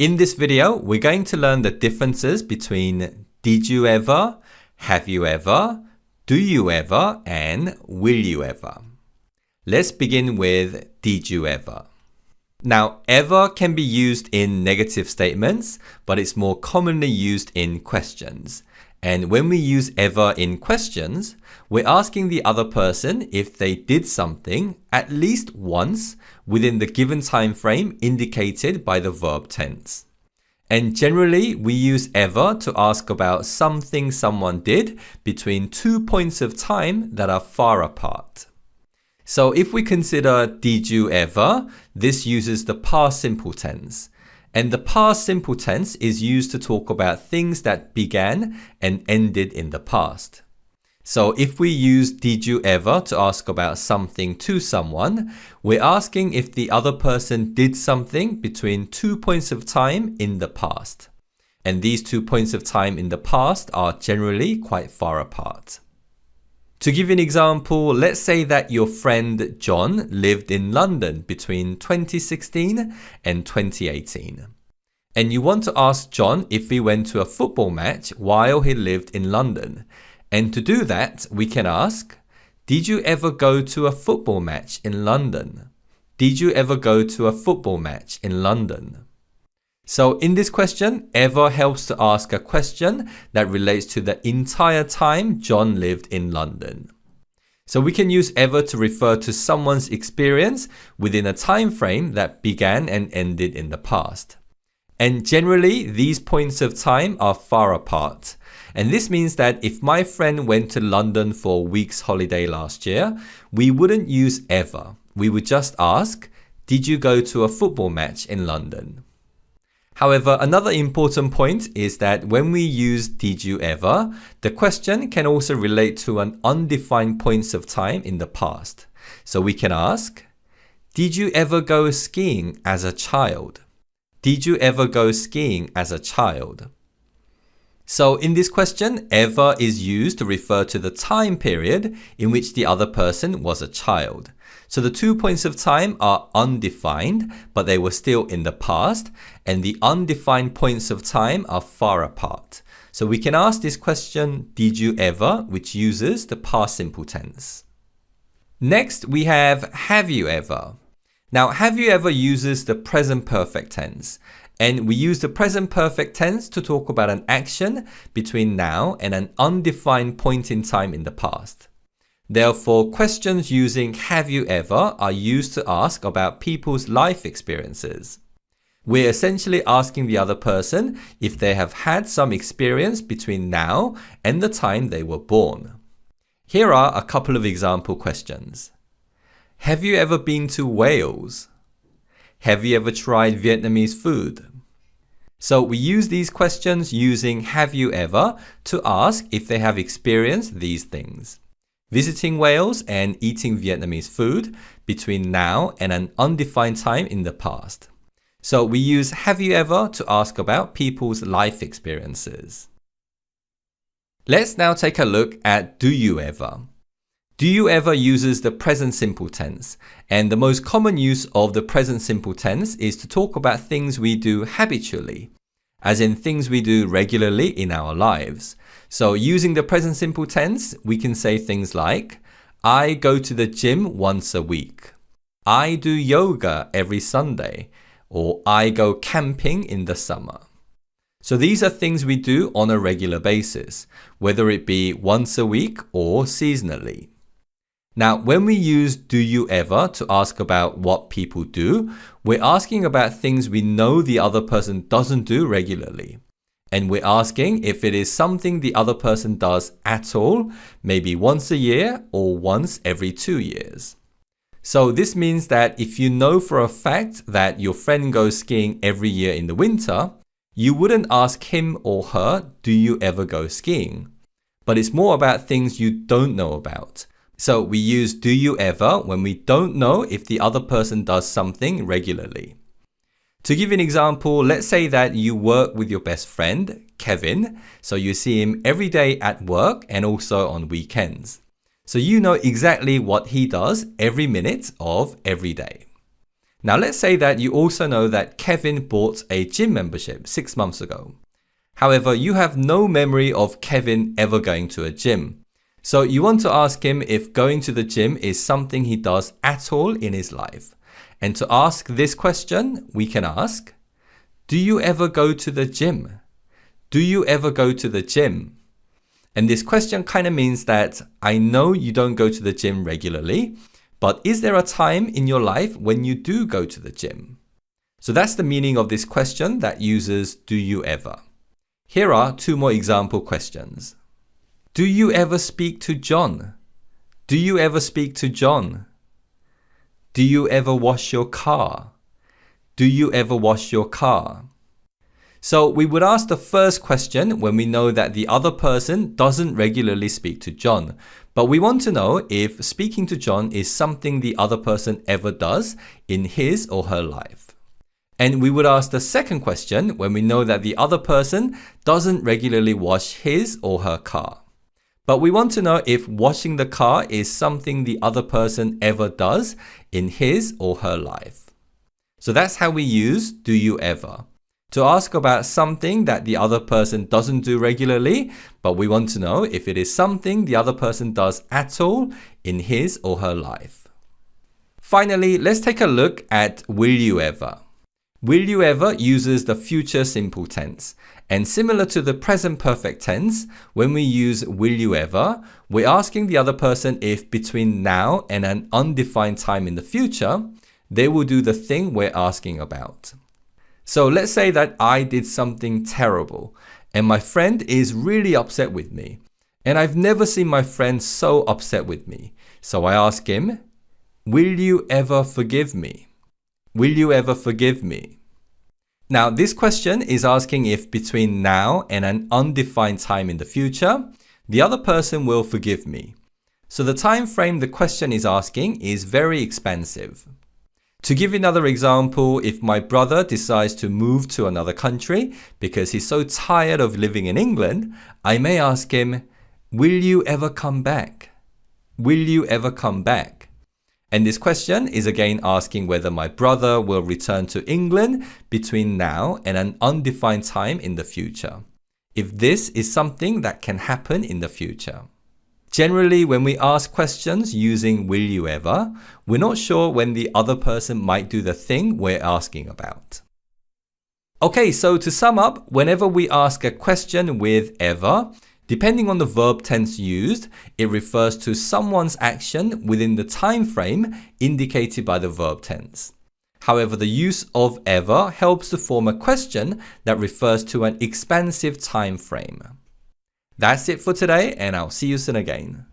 In this video, we're going to learn the differences between did you ever, have you ever, do you ever, and will you ever. Let's begin with did you ever. Now, ever can be used in negative statements, but it's more commonly used in questions. And when we use ever in questions, we're asking the other person if they did something at least once within the given time frame indicated by the verb tense. And generally, we use ever to ask about something someone did between 2 points of time that are far apart. So if we consider did you ever, this uses the past simple tense. And the past simple tense is used to talk about things that began and ended in the past. So if we use did you ever to ask about something to someone, we're asking if the other person did something between 2 points of time in the past. And these 2 points of time in the past are generally quite far apart. To give you an example, let's say that your friend John lived in London between 2016 and 2018. And you want to ask John if he went to a football match while he lived in London. And to do that, we can ask, did you ever go to a football match in London? Did you ever go to a football match in London? So in this question, ever helps to ask a question that relates to the entire time John lived in London. So we can use ever to refer to someone's experience within a time frame that began and ended in the past. And generally, these points of time are far apart. And this means that if my friend went to London for a week's holiday last year, we wouldn't use ever. We would just ask, did you go to a football match in London? However, another important point is that when we use did you ever, the question can also relate to an undefined points of time in the past. So we can ask, did you ever go skiing as a child? Did you ever go skiing as a child? So in this question, ever is used to refer to the time period in which the other person was a child. So the 2 points of time are undefined, but they were still in the past, and the undefined points of time are far apart. So we can ask this question, did you ever, which uses the past simple tense. Next, we have you ever? Now, have you ever uses the present perfect tense. And we use the present perfect tense to talk about an action between now and an undefined point in time in the past. Therefore, questions using have you ever are used to ask about people's life experiences. We're essentially asking the other person if they have had some experience between now and the time they were born. Here are a couple of example questions. Have you ever been to Wales? Have you ever tried Vietnamese food? So we use these questions using have you ever to ask if they have experienced these things. Visiting Wales and eating Vietnamese food between now and an undefined time in the past. So we use have you ever to ask about people's life experiences. Let's now take a look at do you ever. Do you ever uses the present simple tense, and the most common use of the present simple tense is to talk about things we do habitually, as in things we do regularly in our lives. So using the present simple tense, we can say things like, I go to the gym once a week. I do yoga every Sunday, or I go camping in the summer. So these are things we do on a regular basis, whether it be once a week or seasonally. Now, when we use do you ever to ask about what people do, we're asking about things we know the other person doesn't do regularly. And we're asking if it is something the other person does at all, maybe once a year or once every 2 years. So this means that if you know for a fact that your friend goes skiing every year in the winter, you wouldn't ask him or her, do you ever go skiing? But it's more about things you don't know about. So we use do you ever when we don't know if the other person does something regularly. To give you an example, let's say that you work with your best friend, Kevin. So you see him every day at work and also on weekends. So you know exactly what he does every minute of every day. Now let's say that you also know that Kevin bought a gym membership 6 months ago. However, you have no memory of Kevin ever going to a gym. So you want to ask him if going to the gym is something he does at all in his life. And to ask this question, we can ask, do you ever go to the gym? Do you ever go to the gym? And this question kind of means that I know you don't go to the gym regularly, but is there a time in your life when you do go to the gym? So that's the meaning of this question that uses do you ever. Here are 2 more example questions. Do you ever speak to John? Do you ever speak to John? Do you ever wash your car? Do you ever wash your car? So we would ask the first question when we know that the other person doesn't regularly speak to John. But we want to know if speaking to John is something the other person ever does in his or her life. And we would ask the second question when we know that the other person doesn't regularly wash his or her car. But we want to know if washing the car is something the other person ever does in his or her life. So that's how we use do you ever. To ask about something that the other person doesn't do regularly, but we want to know if it is something the other person does at all in his or her life. Finally, let's take a look at will you ever. Will you ever uses the future simple tense. And similar to the present perfect tense, when we use will you ever, we're asking the other person if between now and an undefined time in the future, they will do the thing we're asking about. So let's say that I did something terrible and my friend is really upset with me. And I've never seen my friend so upset with me. So I ask him, will you ever forgive me? Will you ever forgive me? Now, this question is asking if between now and an undefined time in the future, the other person will forgive me. So the time frame the question is asking is very expansive. To give you another example, if my brother decides to move to another country because he's so tired of living in England, I may ask him, will you ever come back? Will you ever come back? And this question is again asking whether my brother will return to England between now and an undefined time in the future. If this is something that can happen in the future. Generally, when we ask questions using will you ever, we're not sure when the other person might do the thing we're asking about. Okay, so to sum up, whenever we ask a question with ever, depending on the verb tense used, it refers to someone's action within the time frame indicated by the verb tense. However, the use of ever helps to form a question that refers to an expansive time frame. That's it for today, and I'll see you soon again.